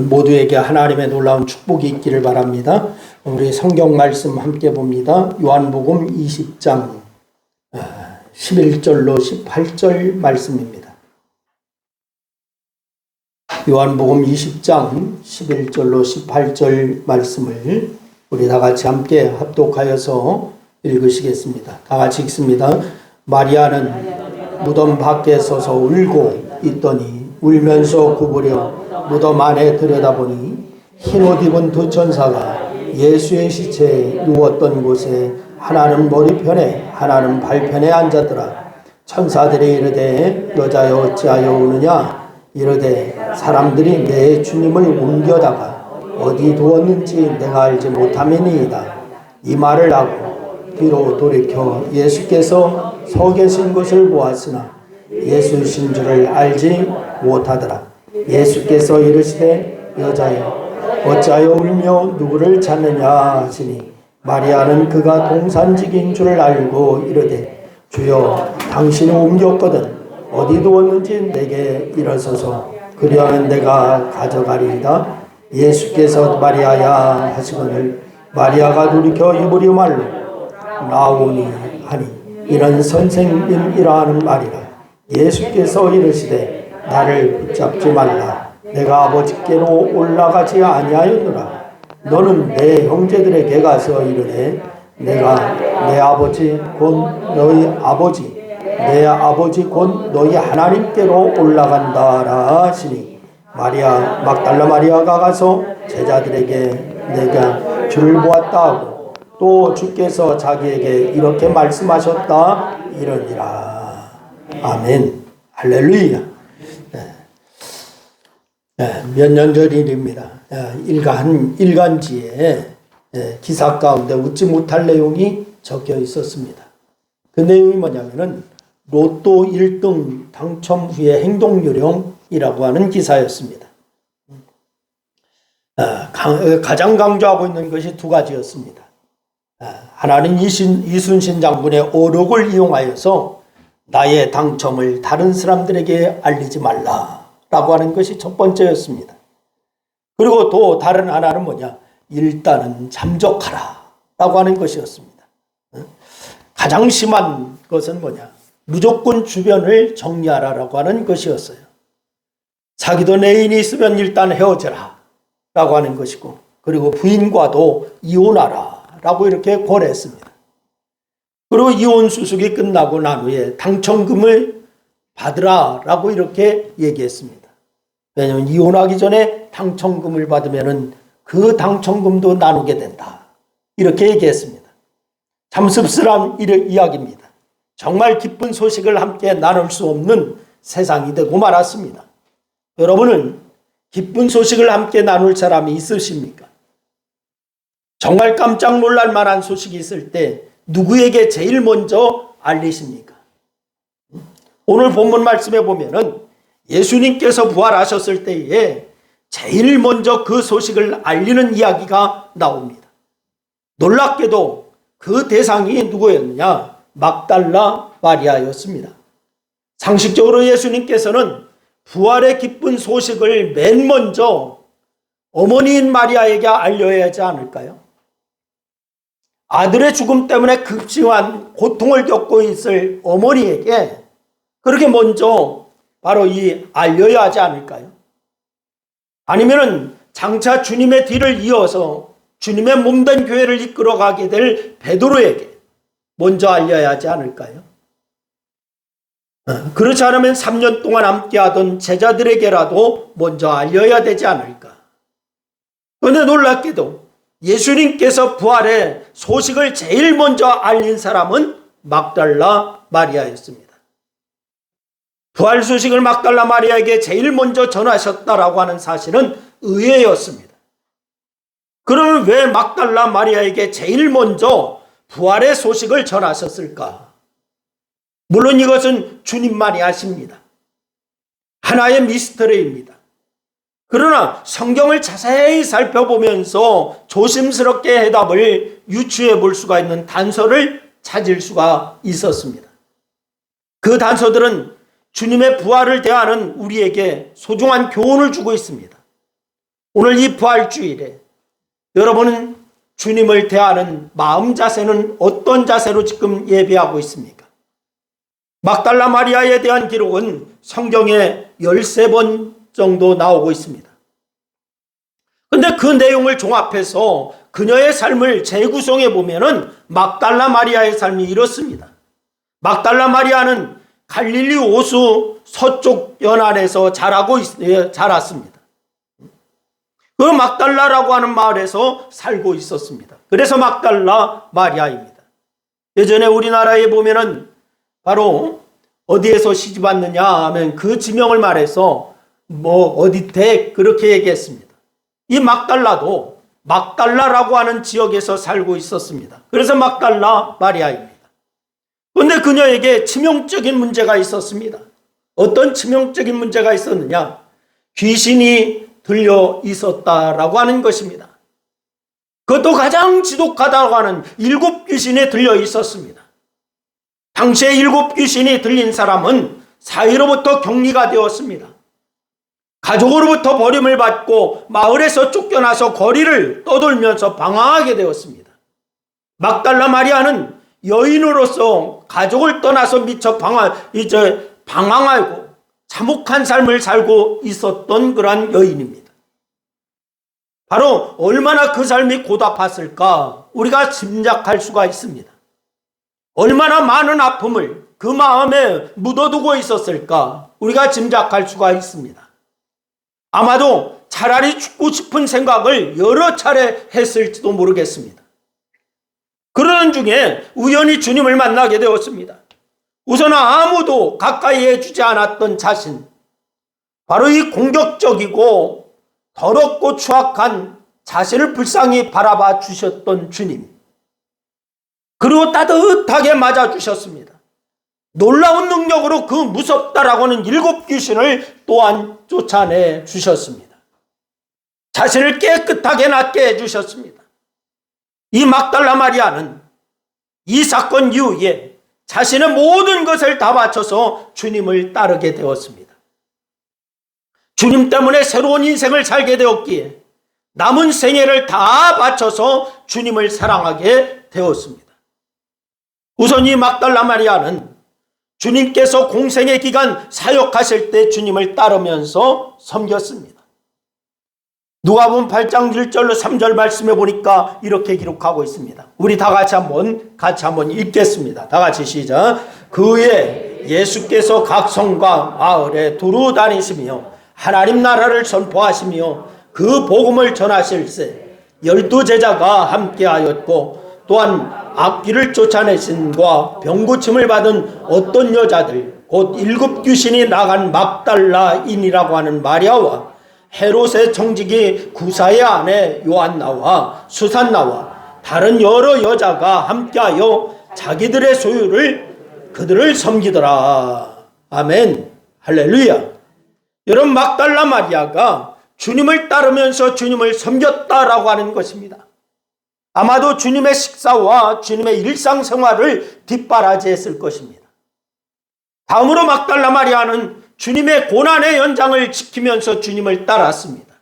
여러분 모두에게 하나님의 놀라운 축복이 있기를 바랍니다. 우리 성경 말씀 함께 봅니다. 요한복음 20장 11절로 18절 말씀입니다. 요한복음 20장 11절로 18절 말씀을 우리 다 같이 함께 합독하여서 읽으시겠습니다. 다 같이 읽습니다. 마리아는 무덤 밖에 서서 울고 있더니 울면서 구부려 무덤 안에 들여다보니 흰옷 입은 두 천사가 예수의 시체에 누웠던 곳에 하나는 머리편에 하나는 발편에 앉았더라. 천사들이 이르되 여자여 어찌하여 우느냐 이르되 사람들이 내 주님을 옮겨다가 어디 두었는지 내가 알지 못함이니이다. 이 말을 하고 뒤로 돌이켜 예수께서 서 계신 것을 보았으나 예수이신 줄을 알지 못하더라. 예수께서 이르시되 여자여 어찌하여 울며 누구를 찾느냐 하시니 마리아는 그가 동산직인 줄을 알고 이르되 주여 당신이 옮겼거든 어디 두었는지 내게 일어서서 그리하면 내가 가져가리이다. 예수께서 마리아야 하시거늘 마리아가 돌이켜 히브리 말로 라오니 하니 이는 선생님이라 하는 말이라. 예수께서 이르시되 나를 붙잡지 말라. 내가 아버지께로 올라가지 아니하였노라. 너는 내 형제들에게 가서 이르되 내가 내 아버지 곧 너희 아버지 내 아버지 곧 너희 하나님께로 올라간다라 하시니 마리아 막달라 마리아가 가서 제자들에게 내가 주를 보았다 하고 또 주께서 자기에게 이렇게 말씀하셨다 이러니라. 아멘. 할렐루야. 몇 년 전 일입니다. 일간지에 기사 가운데 웃지 못할 내용이 적혀 있었습니다. 그 내용이 뭐냐면은 로또 1등 당첨 후의 행동 요령이라고 하는 기사였습니다. 가장 강조하고 있는 것이 두 가지였습니다. 하나는 이순신 장군의 어록을 이용하여서 나의 당첨을 다른 사람들에게 알리지 말라라고 하는 것이 첫 번째였습니다. 그리고 또 다른 하나는 뭐냐? 일단은 잠적하라라고 하는 것이었습니다. 가장 심한 것은 뭐냐? 무조건 주변을 정리하라라고 하는 것이었어요. 사귀던 애인이 있으면 일단 헤어져라 라고 하는 것이고, 그리고 부인과도 이혼하라 라고 이렇게 권했습니다. 그리고 이혼 수속이 끝나고 난 후에 당첨금을 받으라 라고 이렇게 얘기했습니다. 왜냐하면 이혼하기 전에 당첨금을 받으면 그 당첨금도 나누게 된다 이렇게 얘기했습니다. 참 씁쓸한 이야기입니다. 정말 기쁜 소식을 함께 나눌 수 없는 세상이 되고 말았습니다. 여러분은 기쁜 소식을 함께 나눌 사람이 있으십니까? 정말 깜짝 놀랄 만한 소식이 있을 때 누구에게 제일 먼저 알리십니까? 오늘 본문 말씀에 보면은 예수님께서 부활하셨을 때에 제일 먼저 그 소식을 알리는 이야기가 나옵니다. 놀랍게도 그 대상이 누구였느냐? 막달라 마리아였습니다. 상식적으로 예수님께서는 부활의 기쁜 소식을 맨 먼저 어머니인 마리아에게 알려야 하지 않을까요? 아들의 죽음 때문에 극심한 고통을 겪고 있을 어머니에게 그렇게 먼저 바로 알려야 하지 않을까요? 아니면은 장차 주님의 뒤를 이어서 주님의 몸된 교회를 이끌어가게 될 베드로에게 먼저 알려야 하지 않을까요? 그렇지 않으면 3년 동안 함께하던 제자들에게라도 먼저 알려야 되지 않을까? 그런데 놀랍게도 예수님께서 부활의 소식을 제일 먼저 알린 사람은 막달라 마리아였습니다. 부활 소식을 막달라 마리아에게 제일 먼저 전하셨다라고 하는 사실은 의외였습니다. 그러면 왜 막달라 마리아에게 제일 먼저 부활의 소식을 전하셨을까? 물론 이것은 주님만이 아십니다. 하나의 미스터리입니다. 그러나 성경을 자세히 살펴보면서 조심스럽게 해답을 유추해 볼 수가 있는 단서를 찾을 수가 있었습니다. 그 단서들은 주님의 부활을 대하는 우리에게 소중한 교훈을 주고 있습니다. 오늘 이 부활주일에 여러분은 주님을 대하는 마음 자세는 어떤 자세로 지금 예배하고 있습니까? 막달라 마리아에 대한 기록은 성경에 13번 정도 나오고 있습니다. 그런데 그 내용을 종합해서 그녀의 삶을 재구성해 보면은 막달라 마리아의 삶이 이렇습니다. 막달라 마리아는 갈릴리 호수 서쪽 연안에서 자랐습니다. 그 막달라라고 하는 마을에서 살고 있었습니다. 그래서 막달라 마리아입니다. 예전에 우리나라에 보면은 바로 어디에서 시집 왔느냐 하면 그 지명을 말해서 어디 댁 그렇게 얘기했습니다. 이 막달라도 막달라라고 하는 지역에서 살고 있었습니다. 그래서 막달라 마리아입니다. 그런데 그녀에게 치명적인 문제가 있었습니다. 어떤 치명적인 문제가 있었느냐? 귀신이 들려 있었다라고 하는 것입니다. 그것도 가장 지독하다고 하는 7 귀신이 들려 있었습니다. 당시에 7 귀신이 들린 사람은 사회로부터 격리가 되었습니다. 가족으로부터 버림을 받고 마을에서 쫓겨나서 거리를 떠돌면서 방황하게 되었습니다. 막달라 마리아는 여인으로서 가족을 떠나서 미처 방황하고 참혹한 삶을 살고 있었던 그러한 여인입니다. 바로 얼마나 그 삶이 고달팠을까 우리가 짐작할 수가 있습니다. 얼마나 많은 아픔을 그 마음에 묻어두고 있었을까 우리가 짐작할 수가 있습니다. 아마도 차라리 죽고 싶은 생각을 여러 차례 했을지도 모르겠습니다. 그러는 중에 우연히 주님을 만나게 되었습니다. 우선 아무도 가까이 해주지 않았던 자신, 바로 이 공격적이고 더럽고 추악한 자신을 불쌍히 바라봐 주셨던 주님, 그리고 따뜻하게 맞아주셨습니다. 놀라운 능력으로 그 무섭다라고 하는 7 귀신을 또한 쫓아내 주셨습니다. 자신을 깨끗하게 낫게 해주셨습니다. 이 막달라 마리아는 이 사건 이후에 자신의 모든 것을 다 바쳐서 주님을 따르게 되었습니다. 주님 때문에 새로운 인생을 살게 되었기에 남은 생애를 다 바쳐서 주님을 사랑하게 되었습니다. 우선 이 막달라 마리아는 주님께서 공생의 기간 사역하실 때 주님을 따르면서 섬겼습니다. 누가복음 8장 1절로 3절 말씀해 보니까 이렇게 기록하고 있습니다. 우리 다 같이 한번 읽겠습니다. 다 같이 시작. 그에 예수께서 각 성과 마을에 두루 다니시며 하나님 나라를 선포하시며 그 복음을 전하실세 12 제자가 함께하였고 또한 악귀를 쫓아내신과 병고침을 받은 어떤 여자들 곧 7 귀신이 나간 막달라인이라고 하는 마리아와 헤롯의 청지기 구사의 아내 요한나와 수산나와 다른 여러 여자가 함께하여 자기들의 소유를 그들을 섬기더라. 아멘. 할렐루야. 여러분, 막달라 마리아가 주님을 따르면서 주님을 섬겼다라고 하는 것입니다. 아마도 주님의 식사와 주님의 일상생활을 뒷바라지했을 것입니다. 다음으로 막달라 마리아는 주님의 고난의 연장을 지키면서 주님을 따랐습니다.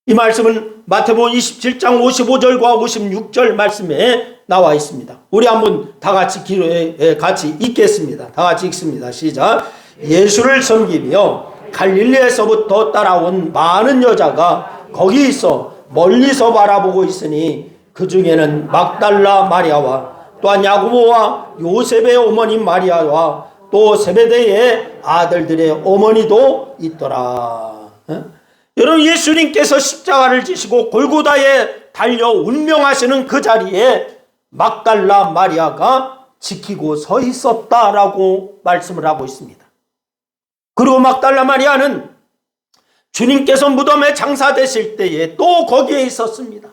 이 말씀은 마태복음 27장 55절과 56절 말씀에 나와 있습니다. 우리 한번 다 같이 같이 읽겠습니다. 다 같이 읽습니다. 시작. 예수를 섬기며 갈릴리에서부터 따라온 많은 여자가 거기 있어 멀리서 바라보고 있으니 그 중에는 막달라 마리아와 또한 야고보와 요셉의 어머니 마리아와 또 세베대의 아들들의 어머니도 있더라. 여러분, 예수님께서 십자가를 지시고 골고다에 달려 운명하시는 그 자리에 막달라 마리아가 지키고 서 있었다라고 말씀을 하고 있습니다. 그리고 막달라 마리아는 주님께서 무덤에 장사되실 때에 또 거기에 있었습니다.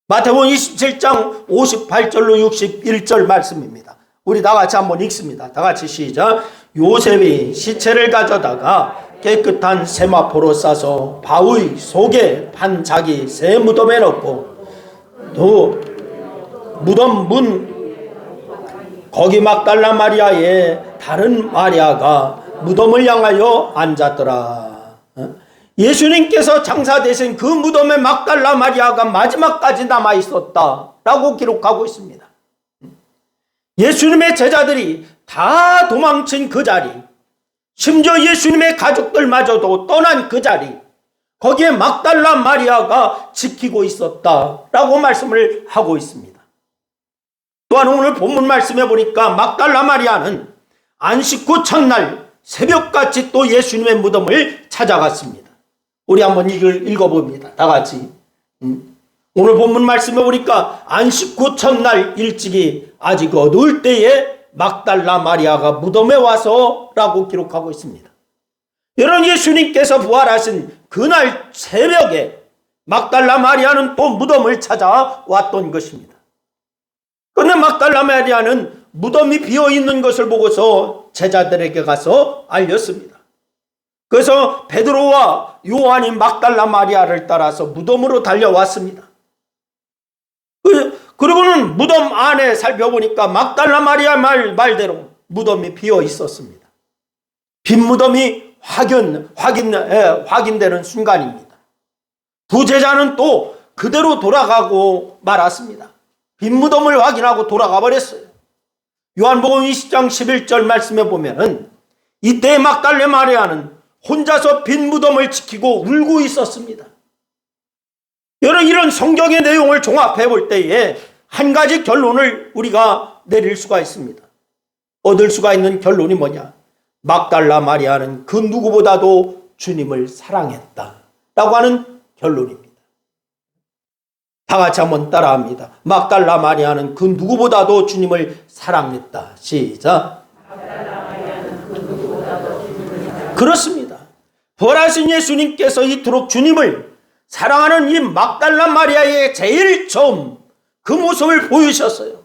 마태복음 27장 58절로 61절 말씀입니다. 우리 다 같이 한번 읽습니다. 다 같이 시작. 요셉이 시체를 가져다가 깨끗한 세마포로 싸서 바위 속에 판 자기 새 무덤에 넣고 또 무덤 문 거기 막달라 마리아의 다른 마리아가 무덤을 향하여 앉았더라. 예수님께서 장사되신 그 무덤에 막달라 마리아가 마지막까지 남아 있었다라고 기록하고 있습니다. 예수님의 제자들이 다 도망친 그 자리, 심지어 예수님의 가족들마저도 떠난 그 자리, 거기에 막달라 마리아가 지키고 있었다라고 말씀을 하고 있습니다. 또한 오늘 본문 말씀해 보니까 막달라 마리아는 안식 후 첫날 새벽같이 또 예수님의 무덤을 찾아갔습니다. 우리 한번 읽어봅니다. 다 같이. 오늘 본문 말씀해 보니까 안식 후 첫날 일찍이 아직 어두울 때에 막달라 마리아가 무덤에 와서라고 기록하고 있습니다. 여러분, 예수님께서 부활하신 그날 새벽에 막달라 마리아는 또 무덤을 찾아왔던 것입니다. 그런데 막달라 마리아는 무덤이 비어있는 것을 보고서 제자들에게 가서 알렸습니다. 그래서 베드로와 요한이 막달라 마리아를 따라서 무덤으로 달려왔습니다. 그리고는 무덤 안에 살펴보니까 막달라 마리아 말대로 무덤이 비어 있었습니다. 빈 무덤이 확인되는 순간입니다. 부제자는 또 그대로 돌아가고 말았습니다. 빈 무덤을 확인하고 돌아가 버렸어요. 요한복음 20장 11절 말씀에 보면은 이때 막달라 마리아는 혼자서 빈 무덤을 지키고 울고 있었습니다. 여러분, 이런 성경의 내용을 종합해 볼 때에 한 가지 결론을 우리가 내릴 수가 있습니다. 얻을 수가 있는 결론이 뭐냐? 막달라 마리아는 그 누구보다도 주님을 사랑했다라고 하는 결론입니다. 다 같이 한번 따라합니다. 막달라 마리아는 그 누구보다도 주님을 사랑했다. 시작. 그렇습니다. 부활하신 예수님께서 이토록 주님을 사랑하는 이 막달라 마리아의 제일 처음 그 모습을 보이셨어요.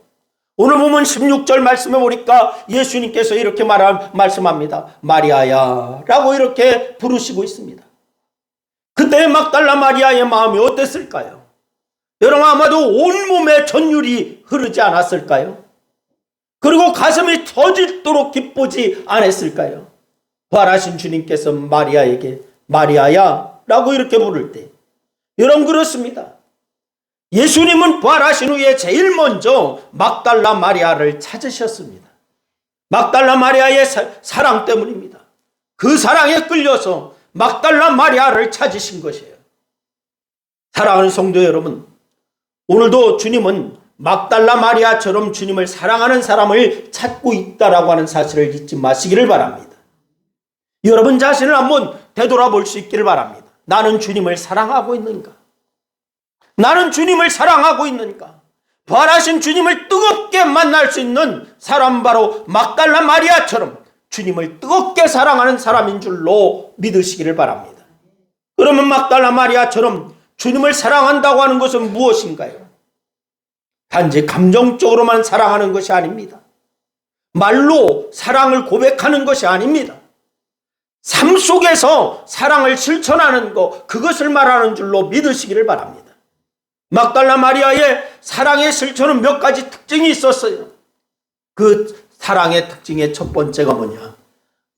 오늘 보면 16절 말씀해 보니까 예수님께서 이렇게 말씀합니다. 마리아야 라고 이렇게 부르시고 있습니다. 그때 막달라 마리아의 마음이 어땠을까요? 여러분, 아마도 온몸에 전율이 흐르지 않았을까요? 그리고 가슴이 터지도록 기쁘지 않았을까요? 부활하신 주님께서 마리아에게 마리아야 라고 이렇게 부를 때, 여러분, 그렇습니다. 예수님은 부활하신 후에 제일 먼저 막달라 마리아를 찾으셨습니다. 막달라 마리아의 사랑 때문입니다. 그 사랑에 끌려서 막달라 마리아를 찾으신 것이에요. 사랑하는 성도 여러분, 오늘도 주님은 막달라 마리아처럼 주님을 사랑하는 사람을 찾고 있다라고 하는 사실을 잊지 마시기를 바랍니다. 여러분 자신을 한번 되돌아볼 수 있기를 바랍니다. 나는 주님을 사랑하고 있는가? 나는 주님을 사랑하고 있는가? 부활하신 주님을 뜨겁게 만날 수 있는 사람, 바로 막달라 마리아처럼 주님을 뜨겁게 사랑하는 사람인 줄로 믿으시기를 바랍니다. 그러면 막달라 마리아처럼 주님을 사랑한다고 하는 것은 무엇인가요? 단지 감정적으로만 사랑하는 것이 아닙니다. 말로 사랑을 고백하는 것이 아닙니다. 삶 속에서 사랑을 실천하는 것, 그것을 말하는 줄로 믿으시기를 바랍니다. 막달라 마리아의 사랑의 실천은 몇 가지 특징이 있었어요. 그 사랑의 특징의 첫 번째가 뭐냐?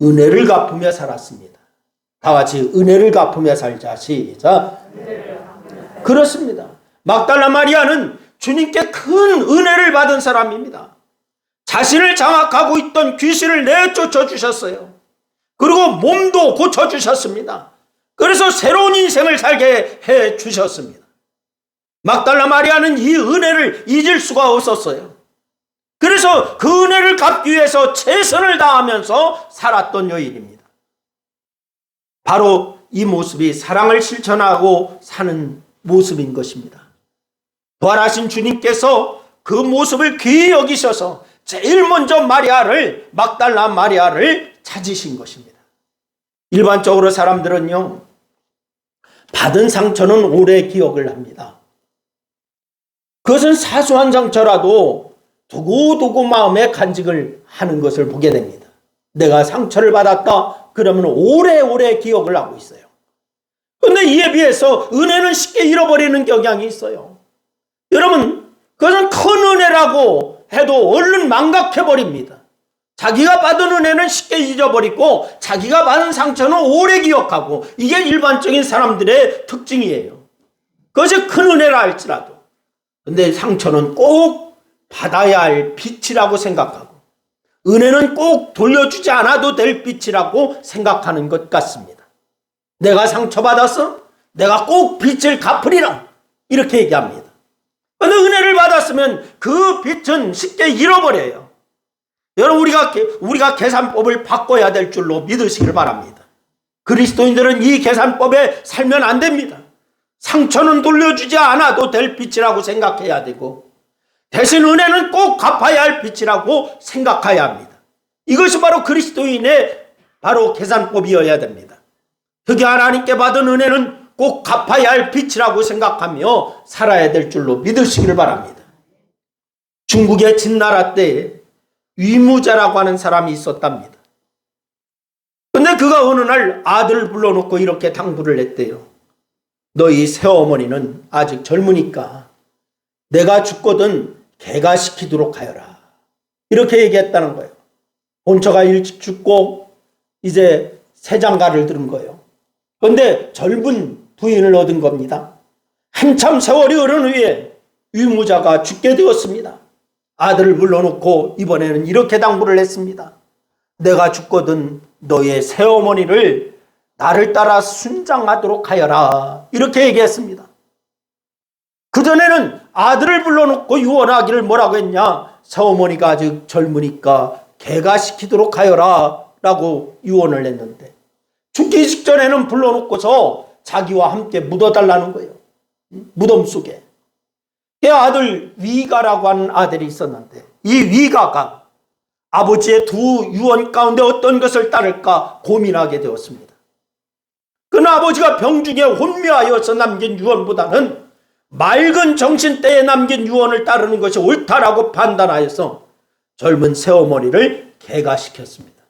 은혜를 갚으며 살았습니다. 다 같이 은혜를 갚으며 살자. 시작. 그렇습니다. 막달라 마리아는 주님께 큰 은혜를 받은 사람입니다. 자신을 장악하고 있던 귀신을 내쫓아 주셨어요. 그리고 몸도 고쳐주셨습니다. 그래서 새로운 인생을 살게 해 주셨습니다. 막달라 마리아는 이 은혜를 잊을 수가 없었어요. 그래서 그 은혜를 갚기 위해서 최선을 다하면서 살았던 여인입니다. 바로 이 모습이 사랑을 실천하고 사는 모습인 것입니다. 부활하신 주님께서 그 모습을 귀히 여기셔서 제일 먼저 막달라 마리아를 찾으신 것입니다. 일반적으로 사람들은요, 받은 상처는 오래 기억을 합니다. 그것은 사소한 상처라도 두고두고 마음에 간직을 하는 것을 보게 됩니다. 내가 상처를 받았다 그러면 오래오래 기억을 하고 있어요. 그런데 이에 비해서 은혜는 쉽게 잃어버리는 경향이 있어요. 여러분, 그것은 큰 은혜라고 해도 얼른 망각해버립니다. 자기가 받은 은혜는 쉽게 잊어버리고 자기가 받은 상처는 오래 기억하고, 이게 일반적인 사람들의 특징이에요. 그것이 큰 은혜라 할지라도. 근데 상처는 꼭 받아야 할 빛이라고 생각하고, 은혜는 꼭 돌려주지 않아도 될 빛이라고 생각하는 것 같습니다. 내가 상처받았어? 내가 꼭 빚을 갚으리라, 이렇게 얘기합니다. 그런데 은혜를 받았으면 그 빚은 쉽게 잃어버려요. 여러분, 우리가 계산법을 바꿔야 될 줄로 믿으시길 바랍니다. 그리스도인들은 이 계산법에 살면 안 됩니다. 상처는 돌려주지 않아도 될 빚이라고 생각해야 되고, 대신 은혜는 꼭 갚아야 할 빚이라고 생각해야 합니다. 이것이 바로 그리스도인의 바로 계산법이어야 됩니다. 특히 하나님께 받은 은혜는 꼭 갚아야 할 빚이라고 생각하며 살아야 될 줄로 믿으시기를 바랍니다. 중국의 진나라 때에 위무자라고 하는 사람이 있었답니다. 근데 그가 어느 날 아들을 불러놓고 이렇게 당부를 했대요. 너희 새어머니는 아직 젊으니까 내가 죽거든 개가시키도록 하여라, 이렇게 얘기했다는 거예요. 본처가 일찍 죽고 이제 새장가를 들은 거예요. 그런데 젊은 부인을 얻은 겁니다. 한참 세월이 흐른 후에 위무자가 죽게 되었습니다. 아들을 불러놓고 이번에는 이렇게 당부를 했습니다. 내가 죽거든 너의 새어머니를 나를 따라 순장하도록 하여라, 이렇게 얘기했습니다. 그전에는 아들을 불러놓고 유언하기를 뭐라고 했냐? 새어머니가 아직 젊으니까 개가시키도록 하여라 라고 유언을 했는데, 죽기 직전에는 불러놓고서 자기와 함께 묻어달라는 거예요. 무덤 속에. 그 아들 위가라고 하는 아들이 있었는데, 이 위가가 아버지의 두 유언 가운데 어떤 것을 따를까 고민하게 되었습니다. 그러나 아버지가 병중에 혼미하여서 남긴 유언보다는 맑은 정신때에 남긴 유언을 따르는 것이 옳다라고 판단하여서 젊은 새어머니를 개가시켰습니다.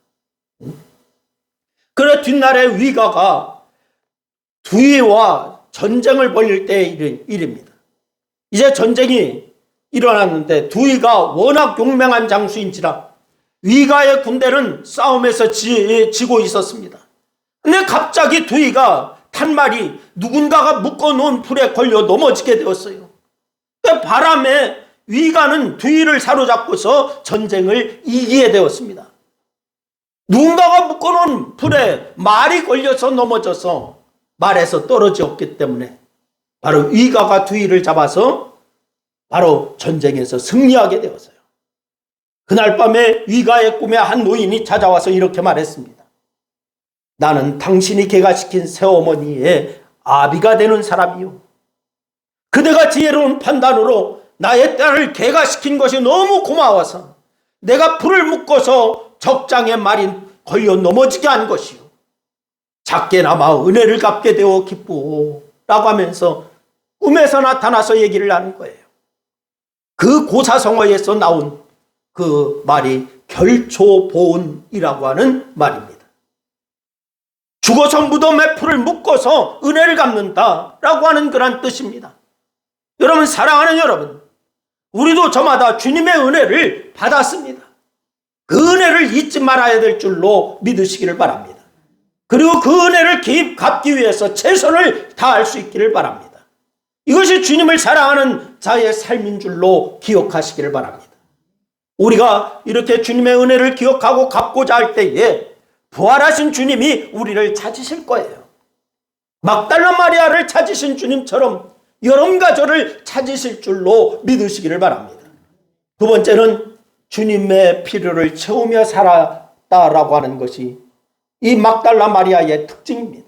그래 뒷날에 위가가 두이와 전쟁을 벌일 때의 일입니다. 이제 전쟁이 일어났는데 두이가 워낙 용맹한 장수인지라 위가의 군대는 싸움에서 지고 있었습니다. 근데 갑자기 두이가 탄 말이 누군가가 묶어놓은 풀에 걸려 넘어지게 되었어요. 바람에 위가는 두이를 사로잡고서 전쟁을 이기게 되었습니다. 누군가가 묶어놓은 풀에 말이 걸려서 넘어져서 말에서 떨어졌기 때문에 바로 위가가 두이를 잡아서 바로 전쟁에서 승리하게 되었어요. 그날 밤에 위가의 꿈에 한 노인이 찾아와서 이렇게 말했습니다. 나는 당신이 개가시킨 새어머니의 아비가 되는 사람이요. 그대가 지혜로운 판단으로 나의 딸을 개가시킨 것이 너무 고마워서 내가 풀을 묶어서 적장에 말이 걸려 넘어지게 한 것이요. 작게나마 은혜를 갚게 되어 기쁘오 라고 하면서 꿈에서 나타나서 얘기를 하는 거예요. 그 고사성어에서 나온 그 말이 결초보은이라고 하는 말입니다. 죽어서 무덤에 풀을 묶어서 은혜를 갚는다라고 하는 그런 뜻입니다. 여러분, 사랑하는 여러분, 우리도 저마다 주님의 은혜를 받았습니다. 그 은혜를 잊지 말아야 될 줄로 믿으시기를 바랍니다. 그리고 그 은혜를 갚기 위해서 최선을 다할 수 있기를 바랍니다. 이것이 주님을 사랑하는 자의 삶인 줄로 기억하시기를 바랍니다. 우리가 이렇게 주님의 은혜를 기억하고 갚고자 할 때에 부활하신 주님이 우리를 찾으실 거예요. 막달라 마리아를 찾으신 주님처럼 여러분과 저를 찾으실 줄로 믿으시기를 바랍니다. 두 번째는 주님의 필요를 채우며 살았다라고 하는 것이 이 막달라 마리아의 특징입니다.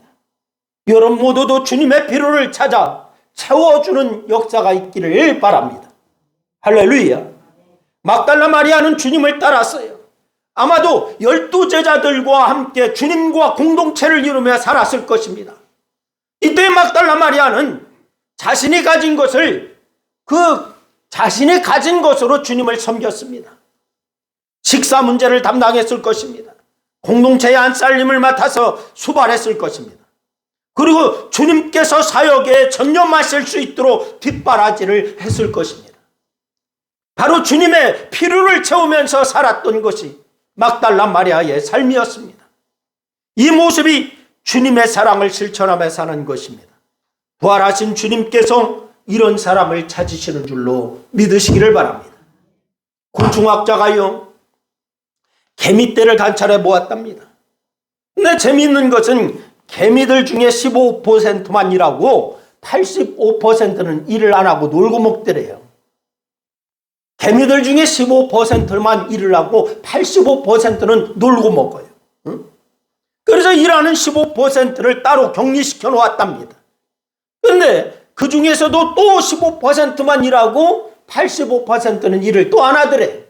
여러분 모두도 주님의 필요를 찾아 채워주는 역사가 있기를 바랍니다. 할렐루야. 막달라 마리아는 주님을 따랐어요. 아마도 12제자들과 함께 주님과 공동체를 이루며 살았을 것입니다. 이때 막달라 마리아는 자신이 가진 것을 자신이 가진 것으로 주님을 섬겼습니다. 식사 문제를 담당했을 것입니다. 공동체의 안살림을 맡아서 수발했을 것입니다. 그리고 주님께서 사역에 전념하실 수 있도록 뒷바라지를 했을 것입니다. 바로 주님의 필요를 채우면서 살았던 것이 막달라 마리아의 삶이었습니다. 이 모습이 주님의 사랑을 실천하며 사는 것입니다. 부활하신 주님께서 이런 사람을 찾으시는 줄로 믿으시기를 바랍니다. 곤충학자가요, 개미떼를 관찰해 보았답니다. 근데 재미있는 것은 개미들 중에 15%만 일하고 85%는 일을 안 하고 놀고 먹더래요. 개미들 중에 15%만 일을 하고 85%는 놀고 먹어요. 그래서 일하는 15%를 따로 격리시켜 놓았답니다. 그런데 그 중에서도 또 15%만 일하고 85%는 일을 또 안 하더래.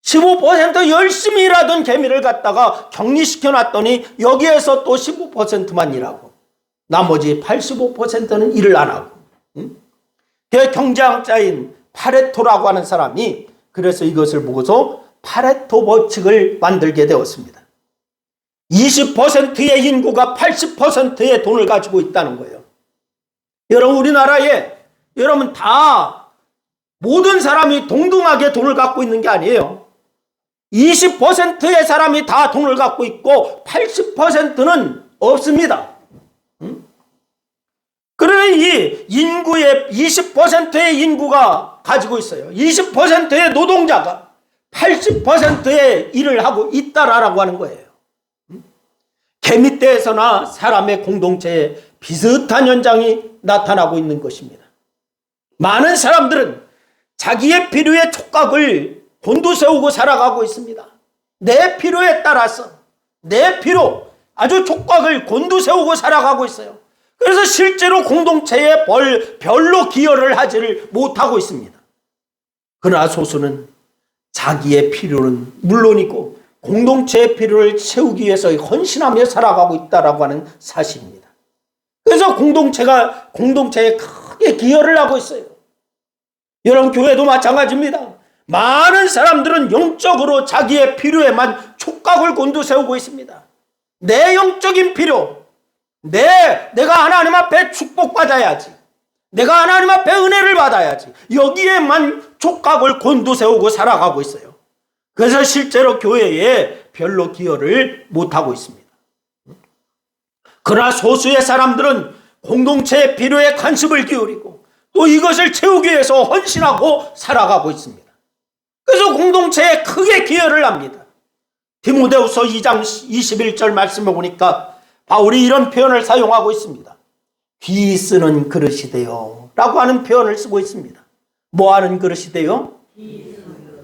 15% 열심히 일하던 개미를 갖다가 격리시켜 놨더니 여기에서 또 15%만 일하고 나머지 85%는 일을 안 하고. 그 경제학자인 파레토라고 하는 사람이 그래서 이것을 보고서 파레토 법칙을 만들게 되었습니다. 20%의 인구가 80%의 돈을 가지고 있다는 거예요. 여러분, 우리나라에 여러분 다 모든 사람이 동등하게 돈을 갖고 있는 게 아니에요. 20%의 사람이 다 돈을 갖고 있고 80%는 없습니다. 그러나 이 인구의 20%의 인구가 가지고 있어요. 20%의 노동자가 80%의 일을 하고 있다라고 하는 거예요. 개미떼에서나 사람의 공동체에 비슷한 현상이 나타나고 있는 것입니다. 많은 사람들은 자기의 필요에 촉각을 곤두세우고 살아가고 있습니다. 내 필요에 따라서 내 필요 아주 촉각을 곤두세우고 살아가고 있어요. 그래서 실제로 공동체에 별로 기여를 하지를 못하고 있습니다. 그러나 소수는 자기의 필요는 물론이고 공동체의 필요를 채우기 위해서 헌신하며 살아가고 있다라고 하는 사실입니다. 그래서 공동체에 크게 기여를 하고 있어요. 여러분, 교회도 마찬가지입니다. 많은 사람들은 영적으로 자기의 필요에만 촉각을 곤두세우고 있습니다. 내 영적인 필요, 내가 하나님 앞에 축복받아야지, 내가 하나님 앞에 은혜를 받아야지, 여기에만 촉각을 곤두세우고 살아가고 있어요. 그래서 실제로 교회에 별로 기여를 못하고 있습니다. 그러나 소수의 사람들은 공동체의 필요에 관심을 기울이고 또 이것을 채우기 위해서 헌신하고 살아가고 있습니다. 그래서 공동체에 크게 기여를 합니다. 디모데후서 2장 21절 말씀을 보니까 바울이 이런 표현을 사용하고 있습니다. 귀 쓰는 그릇이 되어 라고 하는 표현을 쓰고 있습니다. 뭐 하는 그릇이 되어?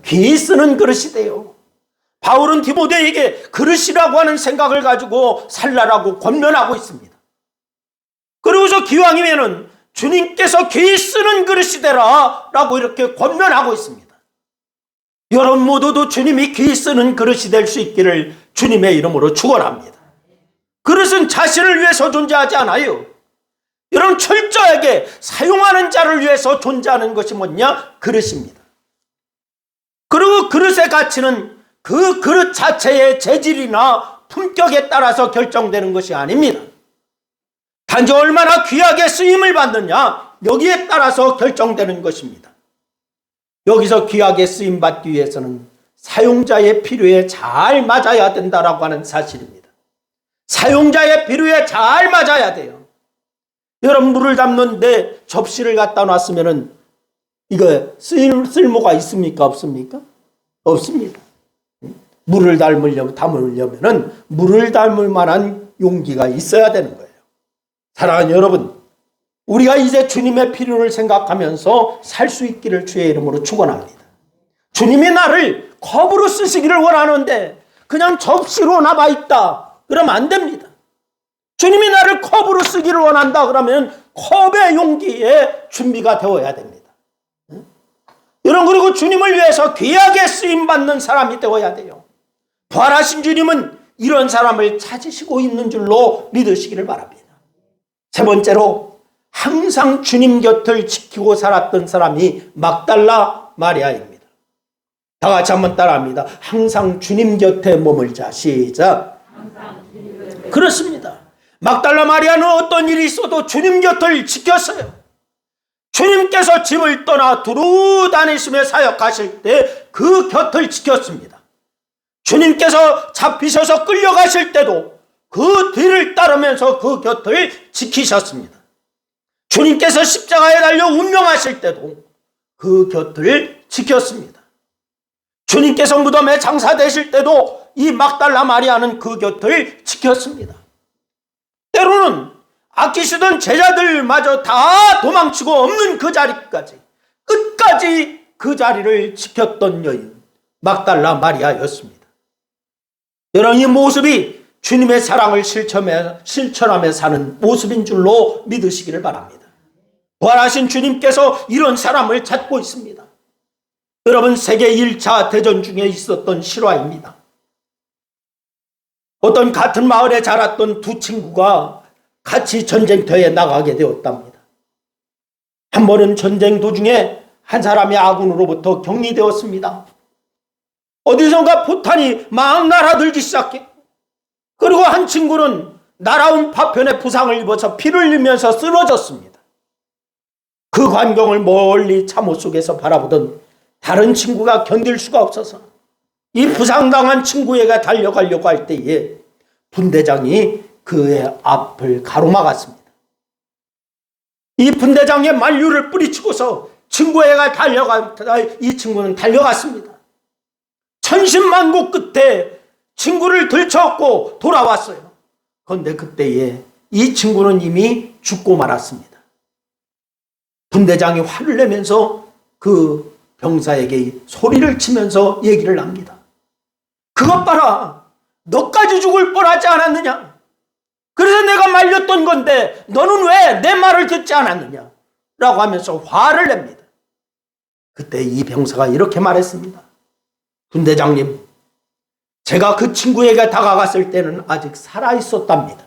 귀 쓰는 그릇이 되어. 바울은 디모데에게 그릇이라고 하는 생각을 가지고 살라라고 권면하고 있습니다. 그러고서 기왕이면은 주님께서 귀 쓰는 그릇이 되라 라고 이렇게 권면하고 있습니다. 여러분 모두도 주님이 귀 쓰는 그릇이 될 수 있기를 주님의 이름으로 축원합니다. 그릇은 자신을 위해서 존재하지 않아요. 여러분, 철저하게 사용하는 자를 위해서 존재하는 것이 뭐냐? 그릇입니다. 그리고 그릇의 가치는 그 그릇 자체의 재질이나 품격에 따라서 결정되는 것이 아닙니다. 단지 얼마나 귀하게 쓰임을 받느냐, 여기에 따라서 결정되는 것입니다. 여기서 귀하게 쓰임 받기 위해서는 사용자의 필요에 잘 맞아야 된다라고 하는 사실입니다. 사용자의 필요에 잘 맞아야 돼요. 여러분, 물을 담는데 접시를 갖다 놨으면은 이거 쓸모가 있습니까? 없습니까? 없습니다. 물을 담으려면은 물을 담을 만한 용기가 있어야 되는 거예요. 사랑하는 여러분, 우리가 이제 주님의 필요를 생각하면서 살 수 있기를 주의 이름으로 축원합니다. 주님이 나를 컵으로 쓰시기를 원하는데 그냥 접시로 남아 있다 그러면 안 됩니다. 주님이 나를 컵으로 쓰기를 원한다 그러면 컵의 용기에 준비가 되어야 됩니다. 여러분, 그리고 주님을 위해서 귀하게 쓰임받는 사람이 되어야 돼요. 부활하신 주님은 이런 사람을 찾으시고 있는 줄로 믿으시기를 바랍니다. 세 번째로, 항상 주님 곁을 지키고 살았던 사람이 막달라 마리아입니다. 다 같이 한번 따라합니다. 항상 주님 곁에 머물자. 시작. 그렇습니다. 막달라 마리아는 어떤 일이 있어도 주님 곁을 지켰어요. 주님께서 집을 떠나 두루 다니시며 사역하실 때 그 곁을 지켰습니다. 주님께서 잡히셔서 끌려가실 때도 그 뒤를 따르면서 그 곁을 지키셨습니다. 주님께서 십자가에 달려 운명하실 때도 그 곁을 지켰습니다. 주님께서 무덤에 장사되실 때도 이 막달라 마리아는 그 곁을 지켰습니다. 때로는 아끼시던 제자들마저 다 도망치고 없는 그 자리까지 끝까지 그 자리를 지켰던 여인 막달라 마리아였습니다. 여러분, 이 모습이 주님의 사랑을 실천하며 사는 모습인 줄로 믿으시기를 바랍니다. 부활하신 주님께서 이런 사람을 찾고 있습니다. 여러분, 세계 1차 대전 중에 있었던 실화입니다. 어떤 같은 마을에 자랐던 두 친구가 같이 전쟁터에 나가게 되었답니다. 한 번은 전쟁 도중에 한 사람이 아군으로부터 격리되었습니다. 어디선가 포탄이 막 날아들기 시작했고, 그리고 한 친구는 날아온 파편에 부상을 입어서 피를 흘리면서 쓰러졌습니다. 그 광경을 멀리 참호 속에서 바라보던 다른 친구가 견딜 수가 없어서 이 부상당한 친구에게 달려가려고 할 때에 분대장이 그의 앞을 가로막았습니다. 이 분대장의 만류를 뿌리치고서 친구에게 이 친구는 달려갔습니다. 천신만고 끝에 친구를 들쳐업고 돌아왔어요. 그런데 그때에 이 친구는 이미 죽고 말았습니다. 분대장이 화를 내면서 그 병사에게 소리를 치면서 얘기를 합니다. 그것 봐라, 너까지 죽을 뻔하지 않았느냐? 그래서 내가 말렸던 건데 너는 왜 내 말을 듣지 않았느냐? 라고 하면서 화를 냅니다. 그때 이 병사가 이렇게 말했습니다. 분대장님, 제가 그 친구에게 다가갔을 때는 아직 살아있었답니다.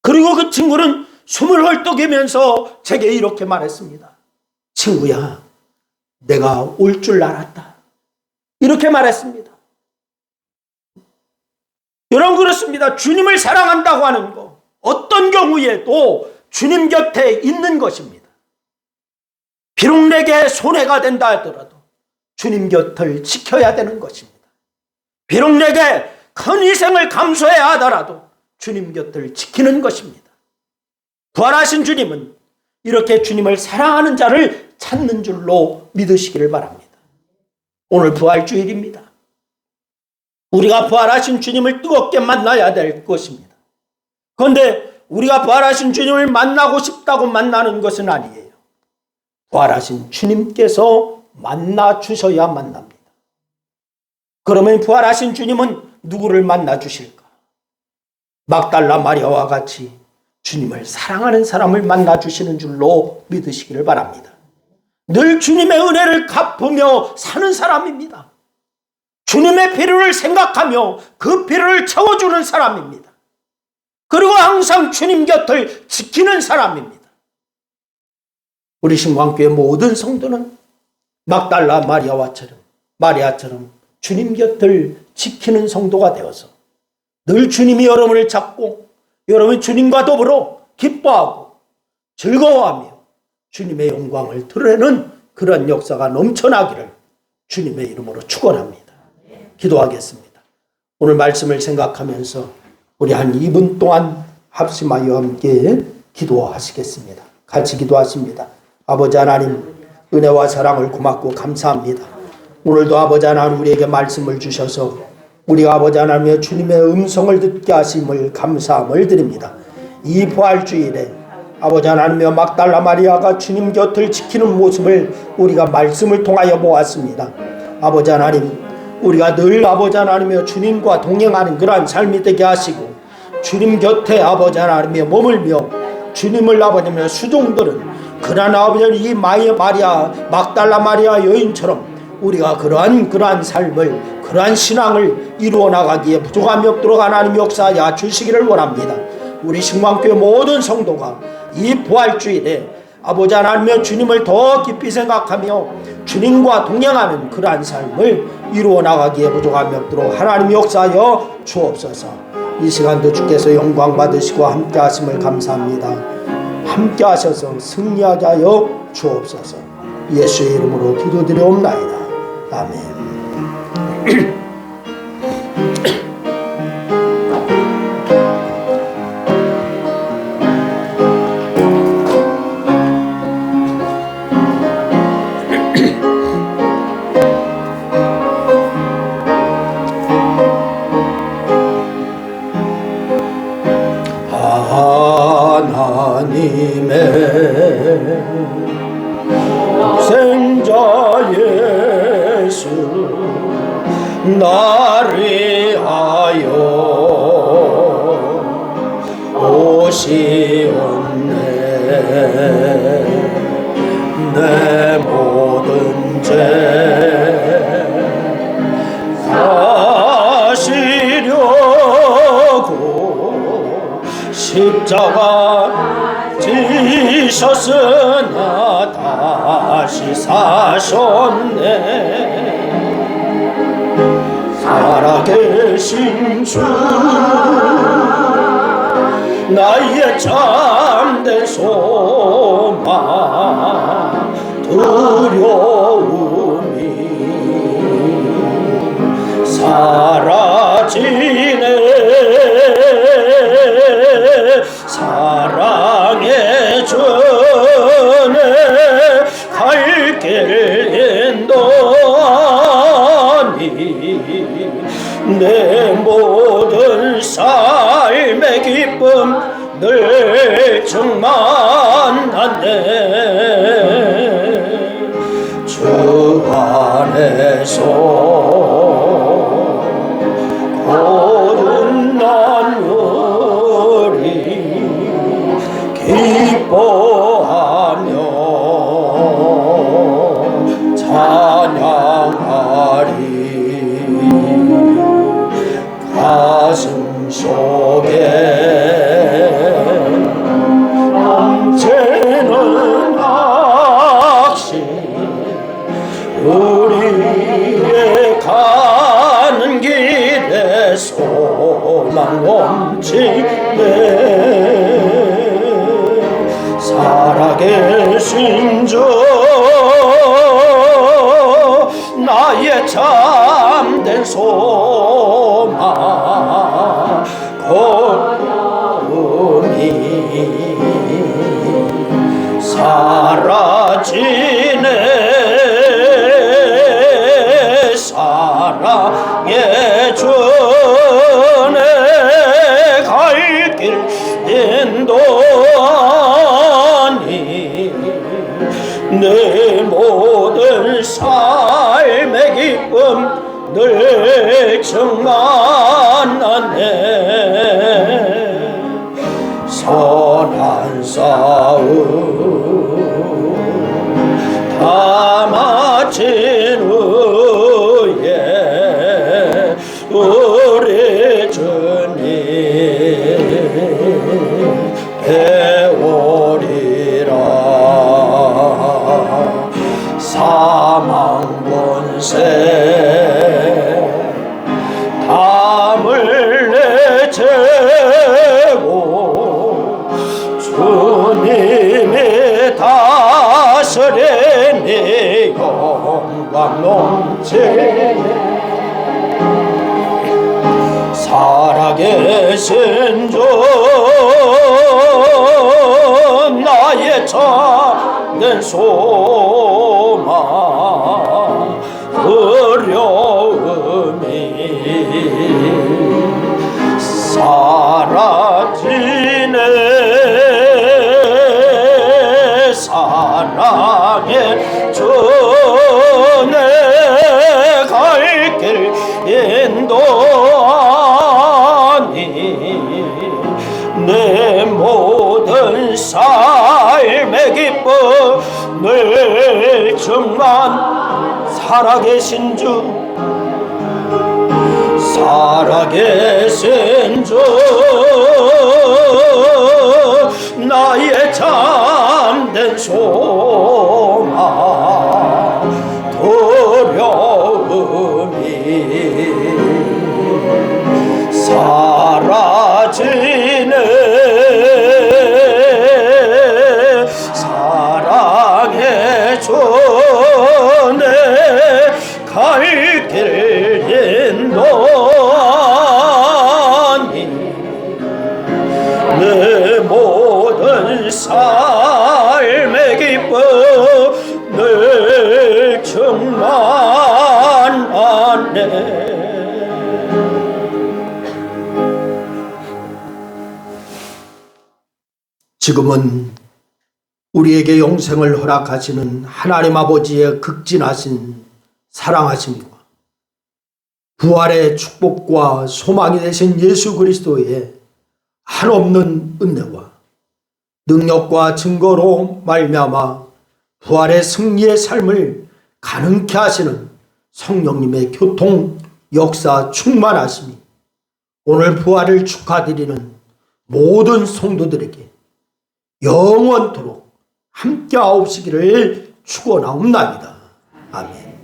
그리고 그 친구는 숨을 헐떡이면서 제게 이렇게 말했습니다. 친구야, 내가 올 줄 알았다. 이렇게 말했습니다. 여러분, 그렇습니다. 주님을 사랑한다고 하는 것, 어떤 경우에도 주님 곁에 있는 것입니다. 비록 내게 손해가 된다 하더라도 주님 곁을 지켜야 되는 것입니다. 비록 내게 큰 희생을 감수해야 하더라도 주님 곁을 지키는 것입니다. 부활하신 주님은 이렇게 주님을 사랑하는 자를 찾는 줄로 믿으시기를 바랍니다. 오늘 부활주일입니다. 우리가 부활하신 주님을 뜨겁게 만나야 될 것입니다. 그런데 우리가 부활하신 주님을 만나고 싶다고 만나는 것은 아니에요. 부활하신 주님께서 만나 주셔야 만납니다. 그러면 부활하신 주님은 누구를 만나 주실까? 막달라 마리아와 같이 주님을 사랑하는 사람을 만나 주시는 줄로 믿으시기를 바랍니다. 늘 주님의 은혜를 갚으며 사는 사람입니다. 주님의 필요를 생각하며 그 필요를 채워주는 사람입니다. 그리고 항상 주님 곁을 지키는 사람입니다. 우리 신광교회 모든 성도는 막달라 마리아처럼 주님 곁을 지키는 성도가 되어서 늘 주님이 여러분을 찾고 여러분이 주님과 더불어 기뻐하고 즐거워하며 주님의 영광을 드러내는 그런 역사가 넘쳐나기를 주님의 이름으로 축원합니다. 기도하겠습니다. 오늘 말씀을 생각하면서 우리 한 2분 동안 합심하여 함께 기도하시겠습니다. 같이 기도하십니다. 아버지 하나님, 은혜와 사랑을 고맙고 감사합니다. 오늘도 아버지 하나님 우리에게 말씀을 주셔서 우리가 아버지 하나님의 주님의 음성을 듣게 하심을 감사함을 드립니다. 이 부활주일에 아버지 하나님의 막달라 마리아가 주님 곁을 지키는 모습을 우리가 말씀을 통하여 보았습니다. 아버지 하나님, 우리가 늘 아버지 하나님의 주님과 동행하는 그러한 삶이 되게 하시고 주님 곁에 아버지 하나님의 머물며 주님을 아버지의 수종들은 그러한 아버지 이 마리아 막달라 마리아 여인처럼 우리가 그러한 삶을 그러한 신앙을 이루어 나가기에 부족함이 없도록 하나님 역사하여 주시기를 원합니다. 우리 신광교회 모든 성도가 이 부활주일에 아버지 하나님의 주님을 더 깊이 생각하며 주님과 동행하는 그러한 삶을 이루어 나가기에 부족함이 없도록 하나님 역사하여 주옵소서. 이 시간도 주께서 영광 받으시고 함께 하심을 감사합니다. 함께 하셔서 승리하게 하여 주옵소서. 예수의 이름으로 기도드리옵나이다. 아멘. 하나님의 생자 예수 나를 위하여 오시옵네. 내 모든 죄 사시려고 십자가 지셨으나 다시 사셨네. 살아계신 주 나의 참된 소망 두려움이 사라지네. 사랑의 주네 갈 길 인도하니 내 모든 삶의 기쁨 늘 충만하네. 주 안에서 거듭난 우리 기뻐하며 찬양하리. 가슴 속에 넘치는 확신 우리의 가는 길에 소망 넘치네. 살아계신 주 나의 참된 소망 고요움이 사라지네. 사랑의 주네 갈 길 인도하니 내 모든 삶의 기쁨 늘 충만하네. 선한 싸움 다 마친 후에 우리 주님 배우리라. 사망 권세 담을 내채고 주님이 다스리니 영광 넘치네. 살아계신 주 나의 참된 소망 어려움이 사라지네. 사랑의 주네 갈 길 인도하니 내 모든 삶의 기쁨 늘 충만. 살아계신 주 살아계신 주 나의 참된 소망 두려움이 사라지네. 사랑의 주네 갈 길 인도하니 내 모든 삶의 기쁨 늘 충만하네. 지금은 우리에게 영생을 허락하시는 하나님 아버지의 극진하신 사랑하심과 부활의 축복과 소망이 되신 예수 그리스도의 한없는 은혜와 능력과 증거로 말미암아 부활의 승리의 삶을 가능케 하시는 성령님의 교통 역사 충만하심이 오늘 부활을 축하드리는 모든 성도들에게 영원토록 함께하옵시기를 축원하옵나이다. 아멘.